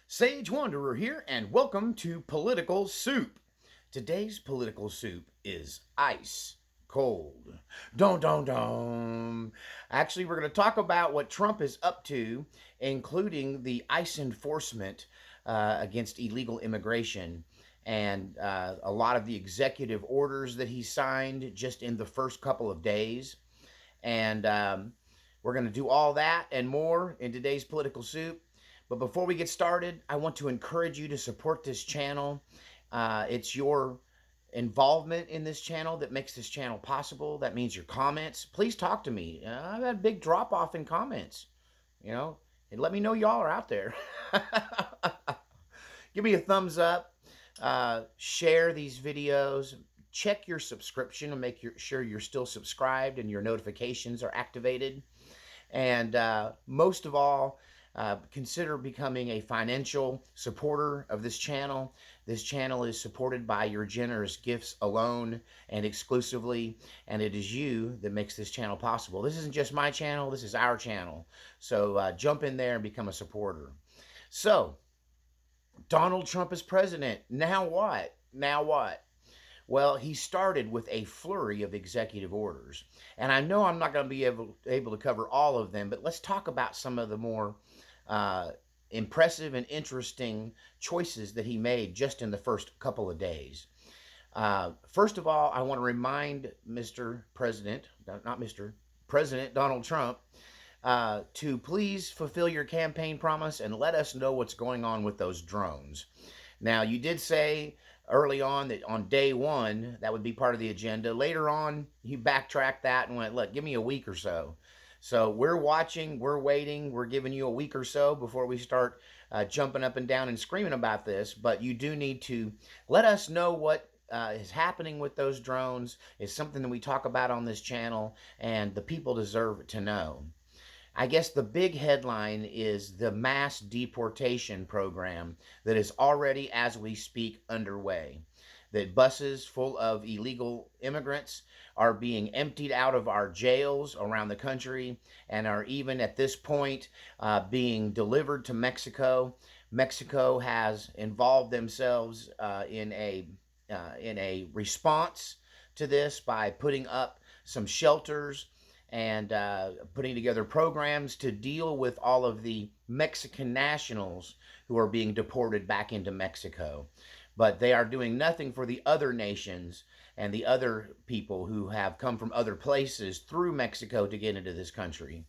Sage Wanderer here, and welcome to Political Soup. Today's political soup is ice cold. Dun dun dun. Actually, we're going to talk about what Trump is up to, including the ICE enforcement against illegal immigration and a lot of the executive orders that he signed just in the first couple of days. And we're going to do all that and more in today's political soup. But before we get started, I want to encourage you to support this channel. It's your involvement in this channel that makes this channel possible. That means your comments. Please talk to me. I've had a big drop off in comments, and let me know y'all are out there. Give me a thumbs up. Share these videos. Check your subscription and make sure you're still subscribed and your notifications are activated. And most of all, consider becoming a financial supporter of this channel. This channel is supported by your generous gifts alone and exclusively, and it is you that makes this channel possible. This isn't just my channel, this is our channel. So jump in there and become a supporter. So, Donald Trump is president. Now what? Now what? Well, he started with a flurry of executive orders. And I know I'm not going to be able to cover all of them, but let's talk about some of the more impressive and interesting choices that he made just in the first couple of days. First of all, I want to remind Mr. President, not Mr. President Donald Trump, to please fulfill your campaign promise and let us know what's going on with those drones. Now, you did say early on that on day one, that would be part of the agenda. Later on, he backtracked that and went, look, give me a week or so. So we're watching, we're waiting, we're giving you a week or so before we start jumping up and down and screaming about this. But you do need to let us know what is happening with those drones. It's something that we talk about on this channel, and the people deserve to know. I guess the big headline is the mass deportation program that is already, as we speak, underway. That buses full of illegal immigrants are being emptied out of our jails around the country and are even at this point being delivered to Mexico. Mexico has involved themselves in a response to this by putting up some shelters and putting together programs to deal with all of the Mexican nationals who are being deported back into Mexico. But they are doing nothing for the other nations and the other people who have come from other places through Mexico to get into this country.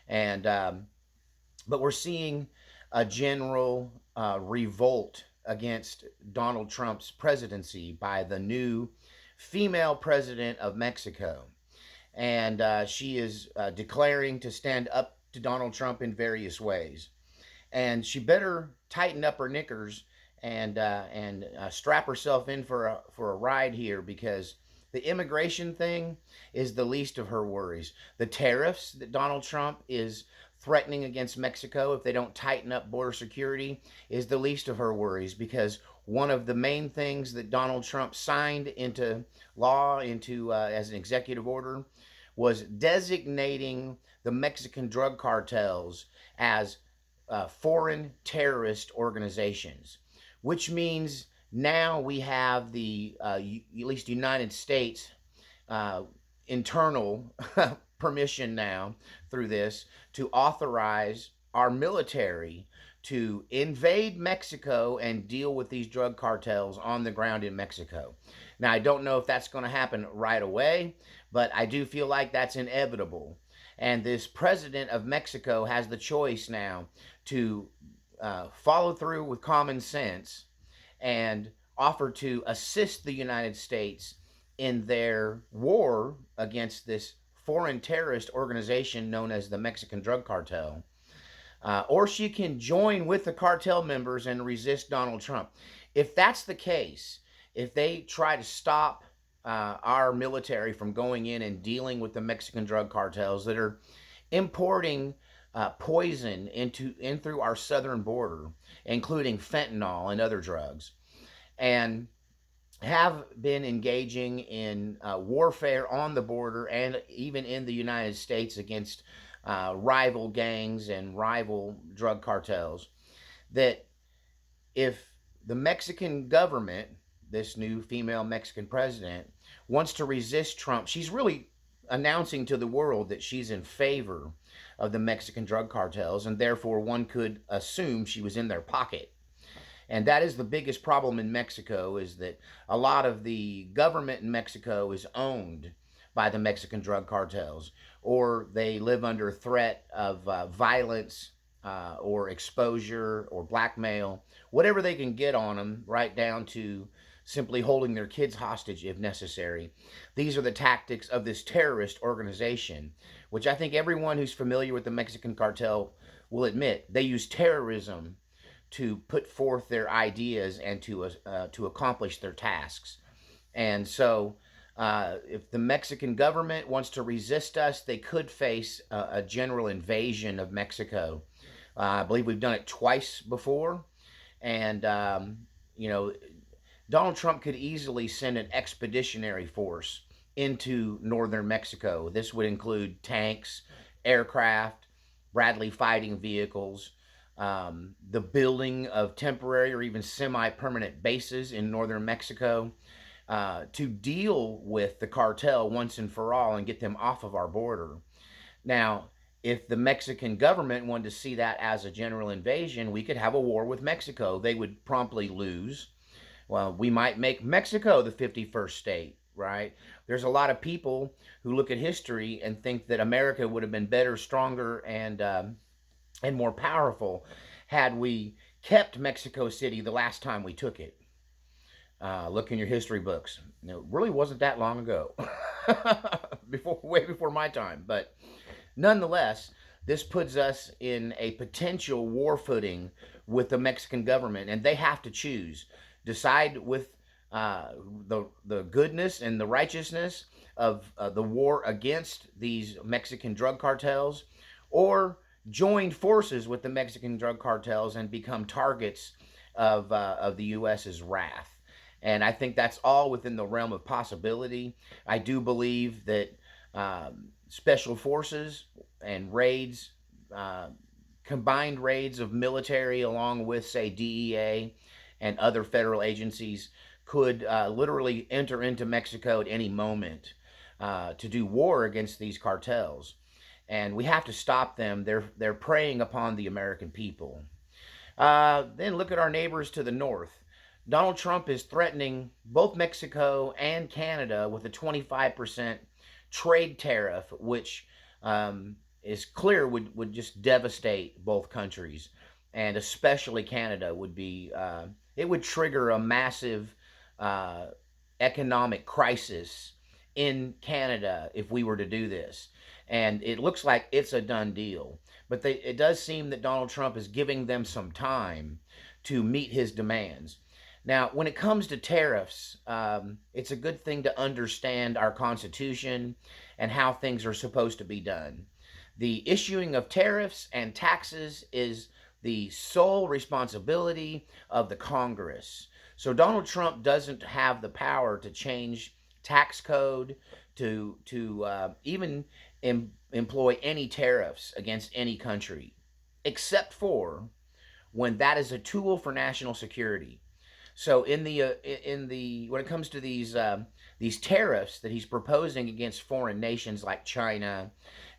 And but we're seeing a general revolt against Donald Trump's presidency by the new female president of Mexico. And she is declaring to stand up to Donald Trump in various ways. And she better tighten up her knickers and strap herself in for a ride here, because the immigration thing is the least of her worries. The tariffs that Donald Trump is threatening against Mexico if they don't tighten up border security is the least of her worries, because one of the main things that Donald Trump signed into law, into as an executive order, was designating the Mexican drug cartels as foreign terrorist organizations, which means now we have the at least United States internal permission now through this to authorize our military to invade Mexico and deal with these drug cartels on the ground in Mexico. Now, I don't know if that's going to happen right away, but I do feel like that's inevitable. And this president of Mexico has the choice now to follow through with common sense and offer to assist the United States in their war against this foreign terrorist organization known as the Mexican drug cartel. Or she can join with the cartel members and resist Donald Trump. If that's the case, if they try to stop our military from going in and dealing with the Mexican drug cartels that are importing poison in through our southern border, including fentanyl and other drugs, and have been engaging in warfare on the border and even in the United States against rival gangs and rival drug cartels, that if the Mexican government, this new female Mexican president, wants to resist Trump, she's really announcing to the world that she's in favor of the Mexican drug cartels, and therefore one could assume she was in their pocket. And that is the biggest problem in Mexico, is that a lot of the government in Mexico is owned by the Mexican drug cartels, or they live under threat of violence or exposure or blackmail, whatever they can get on them, right down to simply holding their kids hostage if necessary. These are the tactics of this terrorist organization, which I think everyone who's familiar with the Mexican cartel will admit they use terrorism to put forth their ideas and to accomplish their tasks. And so if the Mexican government wants to resist us, they could face a general invasion of Mexico. I believe we've done it twice before. And, Donald Trump could easily send an expeditionary force into northern Mexico. This would include tanks, aircraft, Bradley fighting vehicles, the building of temporary or even semi-permanent bases in northern Mexico to deal with the cartel once and for all and get them off of our border. Now, if the Mexican government wanted to see that as a general invasion, we could have a war with Mexico. They would promptly lose. Well, we might make Mexico the 51st state, right? There's a lot of people who look at history and think that America would have been better, stronger, and more powerful had we kept Mexico City the last time we took it. Look in your history books. It really wasn't that long ago, way before my time. But nonetheless, this puts us in a potential war footing with the Mexican government, and they have to choose. Decide with the goodness and the righteousness of the war against these Mexican drug cartels, or join forces with the Mexican drug cartels and become targets of the U.S.'s wrath. And I think that's all within the realm of possibility. I do believe that special forces and raids, combined raids of military along with, say, DEA and other federal agencies could literally enter into Mexico at any moment to do war against these cartels. And we have to stop them. They're preying upon the American people. Then look at our neighbors to the north. Donald Trump is threatening both Mexico and Canada with a 25% trade tariff, which is clear would just devastate both countries. And especially Canada would be, it would trigger a massive economic crisis in Canada if we were to do this. And it looks like it's a done deal. But it does seem that Donald Trump is giving them some time to meet his demands. Now, when it comes to tariffs, it's a good thing to understand our Constitution and how things are supposed to be done. The issuing of tariffs and taxes is the sole responsibility of the Congress. So Donald Trump doesn't have the power to change tax code, to even employ any tariffs against any country, except for when that is a tool for national security. So when it comes to these tariffs that he's proposing against foreign nations like China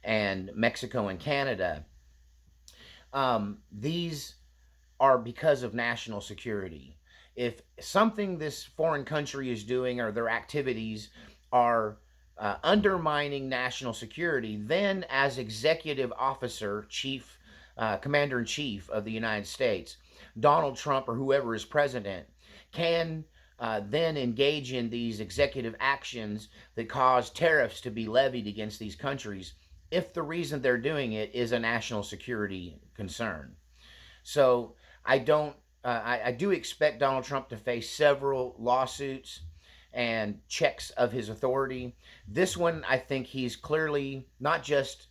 and Mexico and Canada, these are because of national security. If something this foreign country is doing or their activities are undermining national security, then as executive officer, commander-in-chief of the United States, Donald Trump or whoever is president can then engage in these executive actions that cause tariffs to be levied against these countries if the reason they're doing it is a national security concern. So I do expect Donald Trump to face several lawsuits and checks of his authority. This one, I think he's clearly, not just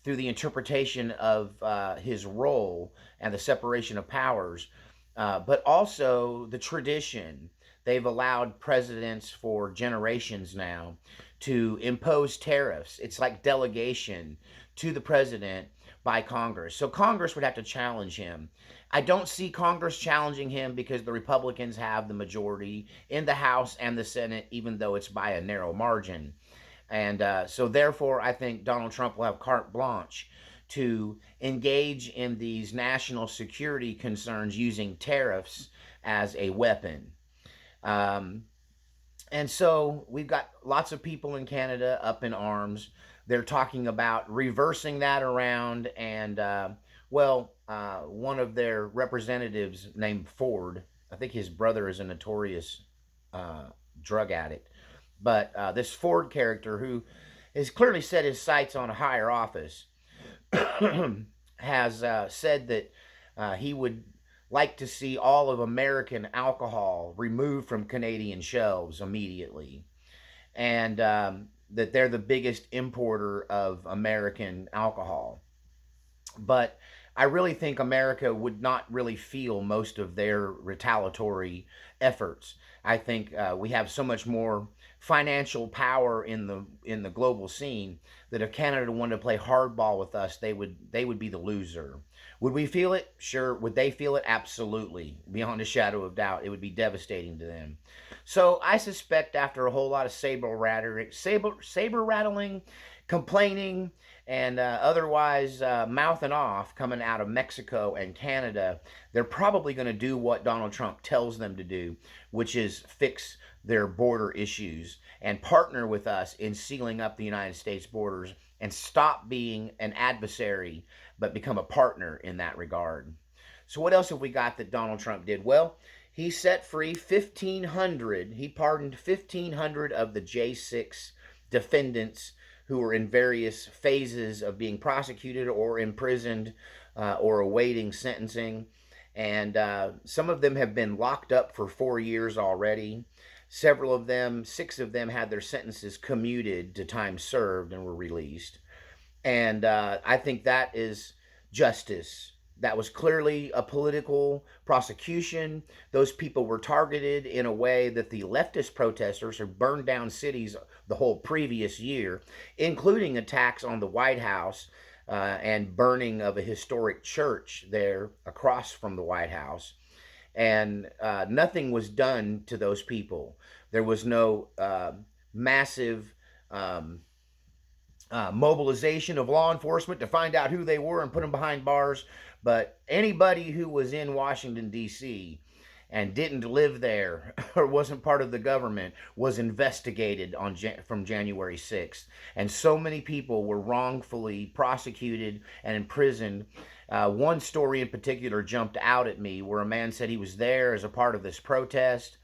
through the interpretation of his role and the separation of powers, but also the tradition. They've allowed presidents for generations now to impose tariffs. It's like delegation to the president by Congress. So Congress would have to challenge him. I don't see Congress challenging him because the Republicans have the majority in the House and the Senate, even though it's by a narrow margin. And so, therefore, I think Donald Trump will have carte blanche to engage in these national security concerns using tariffs as a weapon. Um, and so we've got lots of people in Canada up in arms. They're talking about reversing that around. And, one of their representatives named Ford, I think his brother is a notorious drug addict. But this Ford character, who has clearly set his sights on a higher office, has said that he would like to see all of American alcohol removed from Canadian shelves immediately, and that they're the biggest importer of American alcohol. But I really think America would not really feel most of their retaliatory efforts. I think we have so much more financial power in the global scene that if Canada wanted to play hardball with us, they would be the loser. Would we feel it? Sure. Would they feel it? Absolutely. Beyond a shadow of doubt, it would be devastating to them. So I suspect after a whole lot of saber rattling, complaining, and otherwise mouthing off coming out of Mexico and Canada, they're probably going to do what Donald Trump tells them to do, which is fix their border issues and partner with us in sealing up the United States borders and stop being an adversary, but become a partner in that regard. So what else have we got that Donald Trump did? Well, he set free 1,500, he pardoned 1,500 of the J6 defendants who were in various phases of being prosecuted or imprisoned or awaiting sentencing. And some of them have been locked up for 4 years already. Several of them, 6 of them, had their sentences commuted to time served and were released. And I think that is justice. That was clearly a political prosecution. Those people were targeted in a way that the leftist protesters who burned down cities the whole previous year, including attacks on the White House and burning of a historic church there across from the White House. And nothing was done to those people. There was no massive mobilization of law enforcement to find out who they were and put them behind bars. But anybody who was in Washington, D.C. and didn't live there or wasn't part of the government was investigated from January 6th. And so many people were wrongfully prosecuted and imprisoned. One story in particular jumped out at me where a man said he was there as a part of this protest,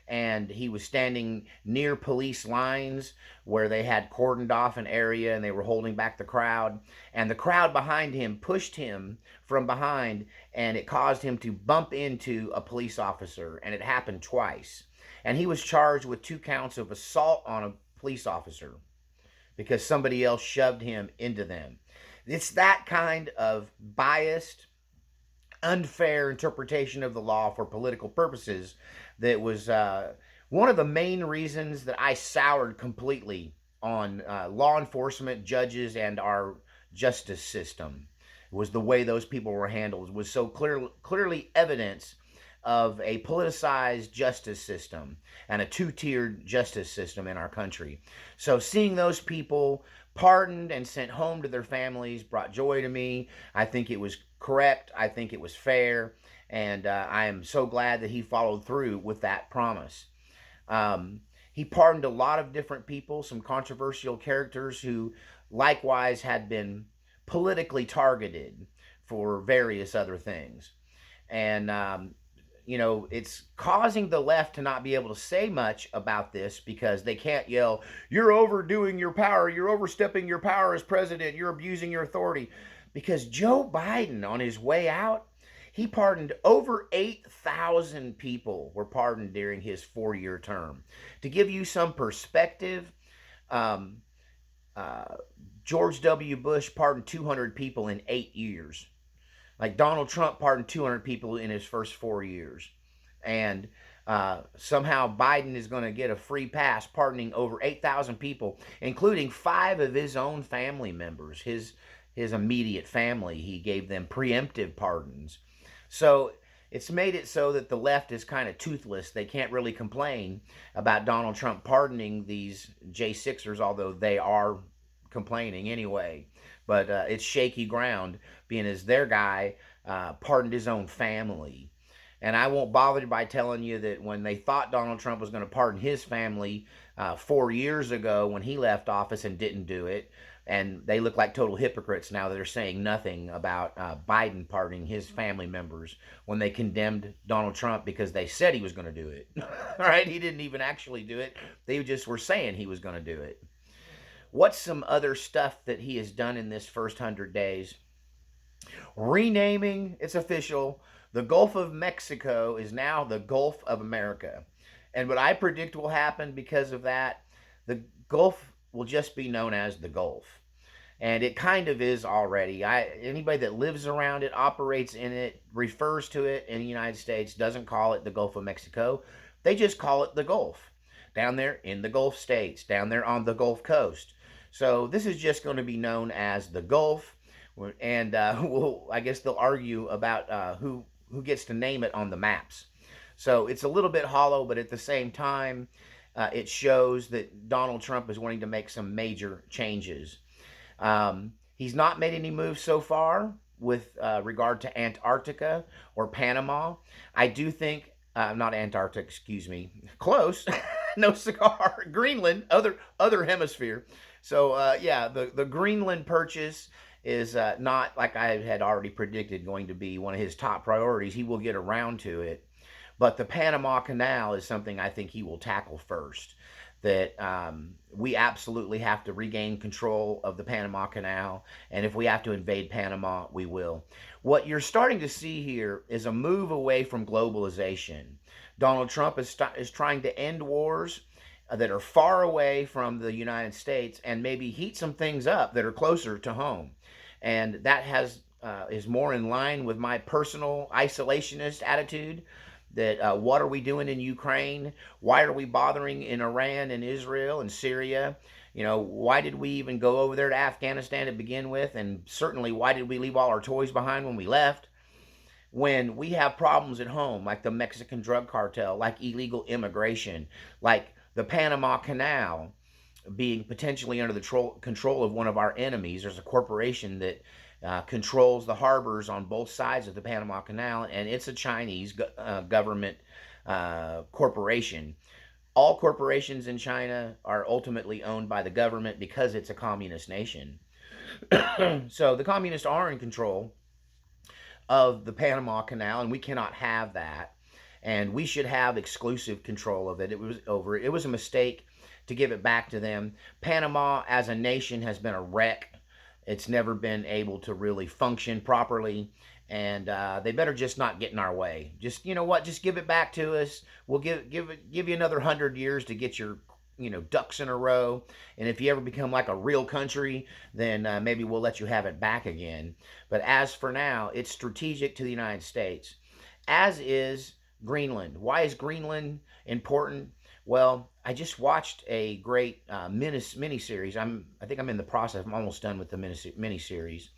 and he was standing near police lines where they had cordoned off an area and they were holding back the crowd. And the crowd behind him pushed him from behind, and it caused him to bump into a police officer, and it happened twice. And he was charged with 2 counts of assault on a police officer because somebody else shoved him into them. It's that kind of biased, unfair interpretation of the law for political purposes that was one of the main reasons that I soured completely on law enforcement, judges, and our justice system. Was the way those people were handled. It was so clearly evidence of a politicized justice system and a 2-tiered justice system in our country. So seeing those people pardoned and sent home to their families brought joy to me. I think it was correct. I think it was fair. And I am so glad that he followed through with that promise. He pardoned a lot of different people, some controversial characters who likewise had been politically targeted for various other things. And it's causing the left to not be able to say much about this because they can't yell, "You're overdoing your power, you're overstepping your power as president, you're abusing your authority." Because Joe Biden, on his way out, he pardoned over 8,000 people were pardoned during his 4-year term. To give you some perspective, George W. Bush pardoned 200 people in 8 years. Like Donald Trump pardoned 200 people in his first 4 years. And somehow Biden is going to get a free pass pardoning over 8,000 people, including 5 of his own family members, his his immediate family. He gave them preemptive pardons. So it's made it so that the left is kind of toothless. They can't really complain about Donald Trump pardoning these J6ers, although they are complaining anyway. But it's shaky ground, being as their guy pardoned his own family. And I won't bother by telling you that when they thought Donald Trump was going to pardon his family 4 years ago when he left office and didn't do it, and they look like total hypocrites now that they're saying nothing about Biden pardoning his family members when they condemned Donald Trump because they said he was going to do it. All right, he didn't even actually do it. They just were saying he was going to do it. What's some other stuff that he has done in this first 100 days? Renaming, it's official, the Gulf of Mexico is now the Gulf of America. And what I predict will happen because of that, the Gulf will just be known as the Gulf. And it kind of is already. Anybody that lives around it, operates in it, refers to it in the United States, doesn't call it the Gulf of Mexico. They just call it the Gulf. Down there in the Gulf states, down there on the Gulf Coast. So this is just going to be known as the Gulf. And I guess they'll argue about who gets to name it on the maps. So it's a little bit hollow, but at the same time, it shows that Donald Trump is wanting to make some major changes. He's not made any moves so far with regard to Antarctica or Panama. I do think, not Antarctica, excuse me, close, no cigar, Greenland, other hemisphere. So yeah, the Greenland purchase is not, like I had already predicted, going to be one of his top priorities. He will get around to it. But the Panama Canal is something I think he will tackle first. That we absolutely have to regain control of the Panama Canal. And if we have to invade Panama, we will. What you're starting to see here is a move away from globalization. Donald Trump is trying to end wars that are far away from the United States and maybe heat some things up that are closer to home. And that is more in line with my personal isolationist attitude. That what are we doing in Ukraine? Why are we bothering in Iran and Israel and Syria? You know, why did we even go over there to Afghanistan to begin with? And certainly, why did we leave all our toys behind when we left? When we have problems at home, like the Mexican drug cartel, like illegal immigration, like the Panama Canal being potentially under the control of one of our enemies. There's a corporation that controls the harbors on both sides of the Panama Canal, and it's a Chinese government corporation. All corporations in China are ultimately owned by the government because it's a communist nation. So the communists are in control of the Panama Canal, and we cannot have that. And we should have exclusive control of it. It was a mistake to give it back to them. Panama as a nation has been a wreck. It's never been able to really function properly, and they better just not get in our way. Just, you know what, just give it back to us. We'll give you another 100 years to get your ducks in a row, and if you ever become like a real country, then maybe we'll let you have it back again. But as for now, it's strategic to the United States, as is Greenland. Why is Greenland important? Well, I just watched a great mini-series. I think I'm in the process. I'm almost done with the mini-series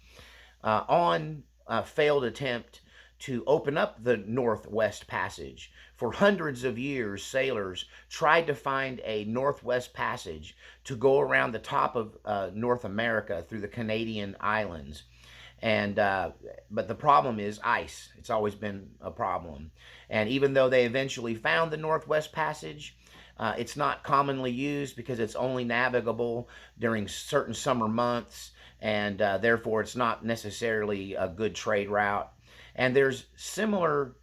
on a failed attempt to open up the Northwest Passage. For hundreds of years, sailors tried to find a Northwest Passage to go around the top of North America through the Canadian islands. And but the problem is ice. It's always been a problem. And even though they eventually found the Northwest Passage, it's not commonly used because it's only navigable during certain summer months, and therefore it's not necessarily a good trade route. And there's similar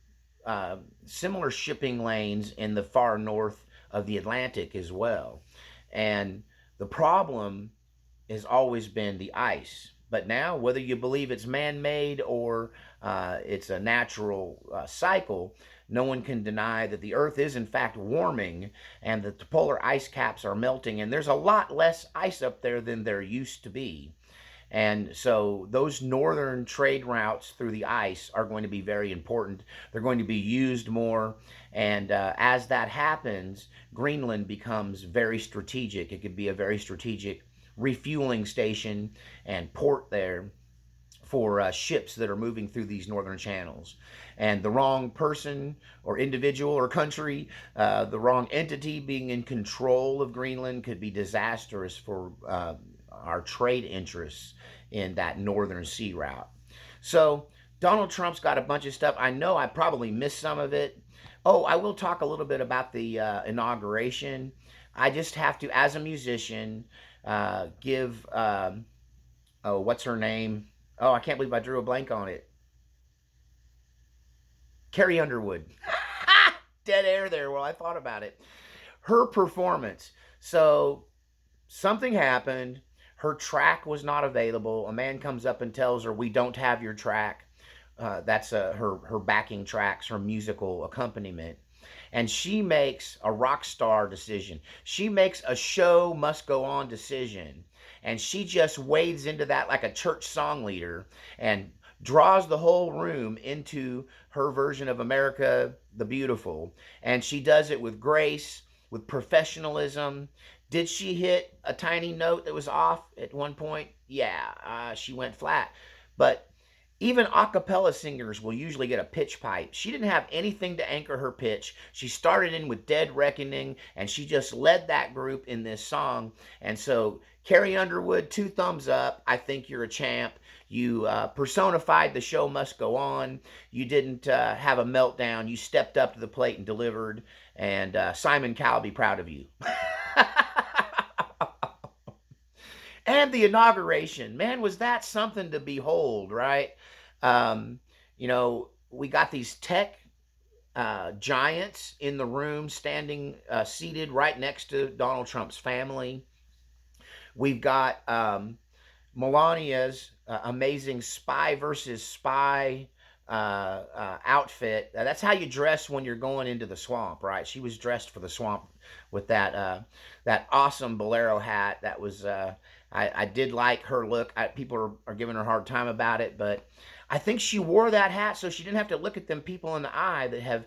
shipping lanes in the far north of the Atlantic as well. And the problem has always been the ice. But now, whether you believe it's man-made or it's a natural cycle, no one can deny that the Earth is in fact warming and that the polar ice caps are melting, and there's a lot less ice up there than there used to be. And so those northern trade routes through the ice are going to be very important. They're going to be used more, and as that happens, Greenland becomes very strategic. It could be a very strategic refueling station and port there for ships that are moving through these northern channels. And the wrong person or individual or country, the wrong entity being in control of Greenland could be disastrous for our trade interests in that northern sea route. So Donald Trump's got a bunch of stuff. I know I probably missed some of it. Oh, I will talk a little bit about the inauguration. I just have to, as a musician, give, oh, what's her name? Oh, I can't believe I drew a blank on it. Carrie Underwood. Dead air there while I thought about it. Her performance. So something happened. Her track was not available. A man comes up and tells her, "We don't have your track." That's her backing tracks, her musical accompaniment. And she makes a rock star decision. She makes a show must go on decision. And she just wades into that like a church song leader and draws the whole room into her version of America the Beautiful. And she does it with grace, with professionalism. Did she hit a tiny note that was off at one point? Yeah, she went flat. But even a cappella singers will usually get a pitch pipe. She didn't have anything to anchor her pitch. She started in with Dead Reckoning, and she just led that group in this song. And so, Carrie Underwood, 2 thumbs up. I think you're a champ. You personified the show must go on. You didn't have a meltdown. You stepped up to the plate and delivered. And Simon Cowell be proud of you. And the inauguration, man, was that something to behold, right? You know, we got these tech giants in the room standing seated right next to Donald Trump's family. We've got Melania's amazing spy versus spy outfit. That's how you dress when you're going into the swamp, right? She was dressed for the swamp with that that awesome bolero hat. That was I did like her look. People are giving her a hard time about it, but I think she wore that hat so she didn't have to look at them people in the eye that have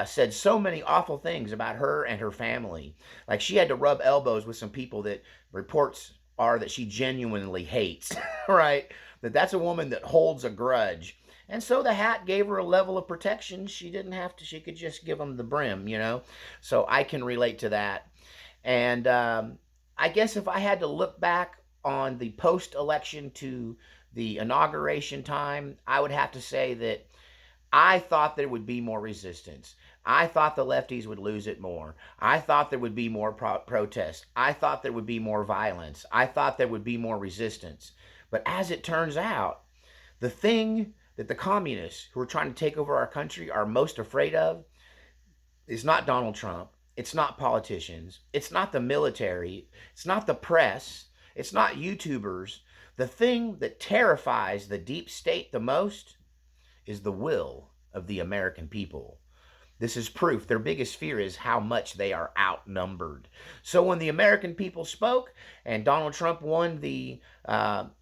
said so many awful things about her and her family. Like she had to rub elbows with some people that reports are that she genuinely hates, right? That's a woman that holds a grudge. And so the hat gave her a level of protection. She didn't have to, she could just give them the brim, you know? So I can relate to that. And I guess if I had to look back on the post-election to the inauguration time, I would have to say that I thought there would be more resistance. I thought the lefties would lose it more. I thought there would be more protests. I thought there would be more violence. I thought there would be more resistance. But as it turns out, the thing that the communists who are trying to take over our country are most afraid of is not Donald Trump. It's not politicians. It's not the military. It's not the press. It's not YouTubers. The thing that terrifies the deep state the most is the will of the American people. This is proof. Their biggest fear is how much they are outnumbered. So when the American people spoke and Donald Trump won the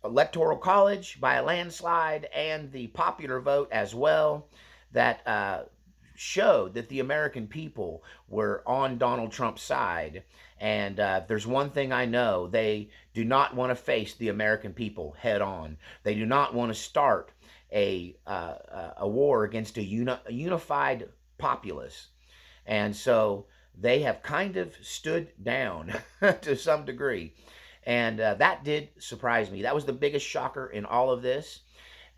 Electoral College by a landslide and the popular vote as well, that showed that the American people were on Donald Trump's side. And there's one thing I know, they do not want to face the American people head on. They do not want to start a war against a unified populace. And so they have kind of stood down to some degree. And that did surprise me. That was the biggest shocker in all of this.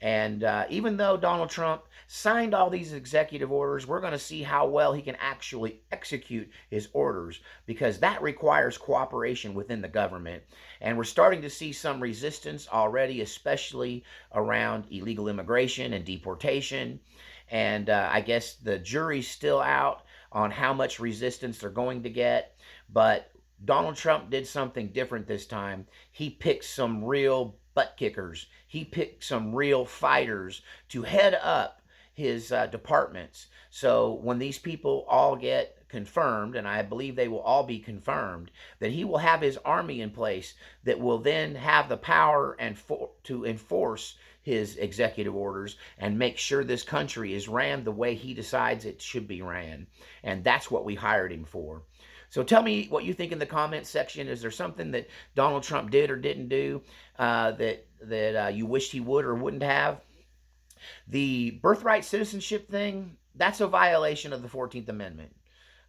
And even though Donald Trump signed all these executive orders, we're going to see how well he can actually execute his orders, because that requires cooperation within the government. And we're starting to see some resistance already, especially around illegal immigration and deportation. And I guess the jury's still out on how much resistance they're going to get. But Donald Trump did something different this time. He picked some real butt kickers. He picked some real fighters to head up his departments. So when these people all get confirmed, and I believe they will all be confirmed, that he will have his army in place that will then have the power and to enforce his executive orders and make sure this country is ran the way he decides it should be ran. And that's what we hired him for. So tell me what you think in the comments section. Is there something that Donald Trump did or didn't do that you wished he would or wouldn't have? The birthright citizenship thing, that's a violation of the 14th Amendment.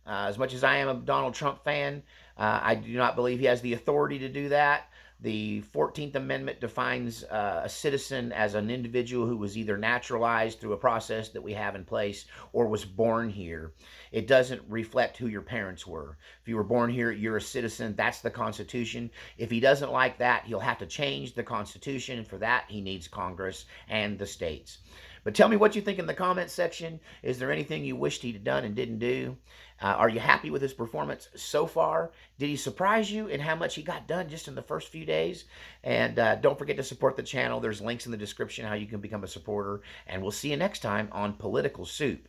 As much as I am a Donald Trump fan, I do not believe he has the authority to do that. The 14th Amendment defines a citizen as an individual who was either naturalized through a process that we have in place or was born here. It doesn't reflect who your parents were. If you were born here, you're a citizen. That's the Constitution. If he doesn't like that, he'll have to change the Constitution, and for that, he needs Congress and the states. But tell me what you think in the comments section. Is there anything you wished he'd done and didn't do? Are you happy with his performance so far? Did he surprise you in how much he got done just in the first few days? And don't forget to support the channel. There's links in the description how you can become a supporter. And we'll see you next time on Political Soup.